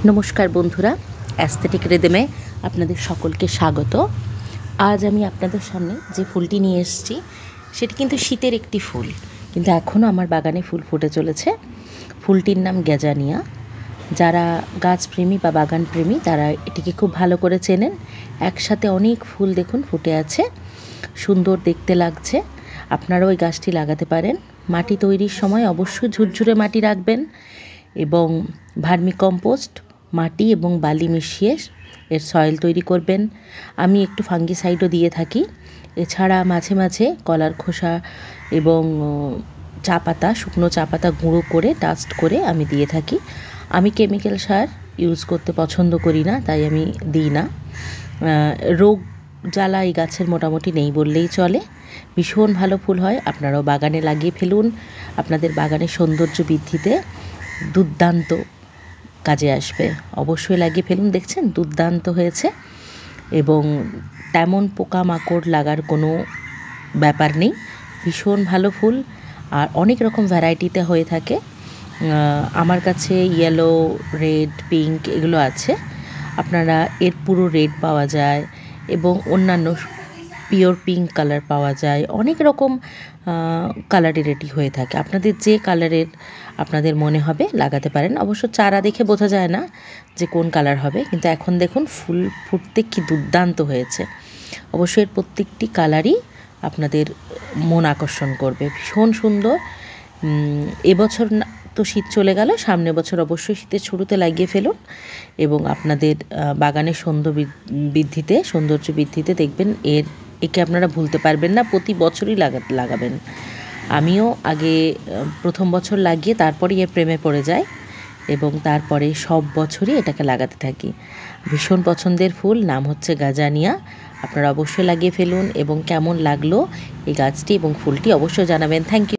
নমস্কার বন্ধুরা, অ্যাস্থেটিক রিদমে আপনাদের সকলকে স্বাগত। আজ আমি আপনাদের সামনে যে ফুলটি নিয়ে এসেছি সেটি কিন্তু শীতের একটি ফুল, কিন্তু এখনও আমার বাগানে ফুল ফুটে চলেছে। ফুলটির নাম গ্যাজানিয়া। যারা গাছপ্রেমী বা বাগান প্রেমী তারা এটিকে খুব ভালো করে চেনেন। একসাথে অনেক ফুল দেখুন ফুটে আছে, সুন্দর দেখতে লাগছে। আপনারাও ওই গাছটি লাগাতে পারেন। মাটি তৈরির সময় অবশ্যই ঝুরঝুরে মাটি রাখবেন এবং ভার্মিকম্পোস্ট, মাটি এবং বালি মিশিয়ে এর সয়েল তৈরি করবেন। আমি একটু ফাঙ্গিসাইডও দিয়ে থাকি। এছাড়া মাঝে মাঝে কলার খোসা এবং চা পাতা, শুকনো চা পাতা গুঁড়ো করে ডাস্ট করে আমি দিয়ে থাকি। আমি কেমিক্যাল সার ইউজ করতে পছন্দ করি না, তাই আমি দিই না। রোগ জ্বালা এই গাছের মোটামুটি নেই বললেই চলে। ভীষণ ভালো ফুল হয়, আপনারাও বাগানে লাগিয়ে ফেলুন। আপনাদের বাগানের সৌন্দর্য বৃদ্ধিতে দুর্দান্ত কাজে আসবে। অবশ্যই লাগিয়ে ফেলুন। দেখছেন দুর্দান্ত হয়েছে এবং তেমন পোকামাকড় লাগার কোনো ব্যাপার নেই। ভীষণ ভালো ফুল আর অনেক রকম ভ্যারাইটিতে হয়ে থাকে। আমার কাছে ইয়েলো, রেড, পিঙ্ক এগুলো আছে। আপনারা এর পুরো রেড পাওয়া যায় এবং অন্যান্য পিওর পিঙ্ক কালার পাওয়া যায়। অনেক রকম কালারের এটি হয়ে থাকে। আপনাদের যে কালারের আপনাদের মনে হবে লাগাতে পারেন। অবশ্য চারা দেখে বোঝা যায় না যে কোন কালার হবে, কিন্তু এখন দেখুন ফুল ফুটতে কি দুর্দান্ত হয়েছে। অবশ্যই এর প্রত্যেকটি কালারই আপনাদের মন আকর্ষণ করবে। ভীষণ সুন্দর। এবছর তো শীত চলে গেল, সামনের বছর অবশ্যই শীতের শুরুতে লাগিয়ে ফেলুন এবং আপনাদের বাগানের সৌন্দর্য বৃদ্ধিতে দেখবেন একে আপনারা ভুলতে পারবেন না। প্রতি বছরই লাগাবেন। আমিও আগে প্রথম বছর লাগিয়ে তারপরেই এর প্রেমে পড়ে যাই এবং তারপরে সব বছরই এটাকে লাগাতে থাকি। ভীষণ পছন্দের ফুল, নাম হচ্ছে গ্যাজানিয়া। আপনারা অবশ্যই লাগিয়ে ফেলুন এবং কেমন লাগলো এই গাছটি এবং ফুলটি অবশ্যই জানাবেন। Thank you.